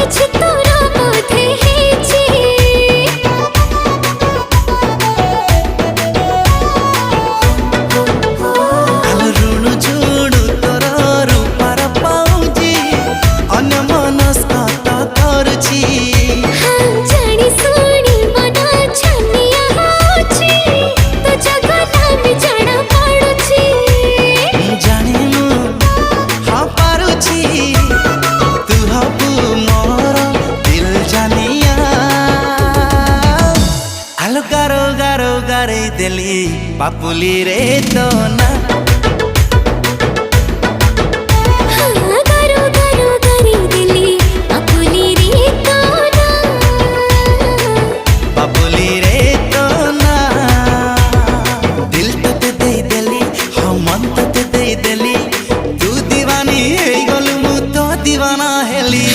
କିଛି ତୋର ବୋଧେ ହେଇଛି। ଆଲୋ ରୁଣୁ ଝୁଣୁ ତୋର ରୂପାର ପାଉଁଜି ଅନ୍ୟମନସ୍କତା କରୁଛି। ହଁ ଜାଣି ଶୁଣି ମନ ଛାନିଆ ହଉଛି, ତୋ ଜଗଲାମି ଜଣା ପଡୁଛି। ଜାଣିନୁ ହଁ ପାରୁଛି ତୁ ହବୁ ମୋର ଦିଲ ଜାନିଆ। ଆଲୋ ଗାରୋ ଗାରୋ ଗାରେଇ ଦେଲି ପାପୁଲି ରେ ତୋ ନା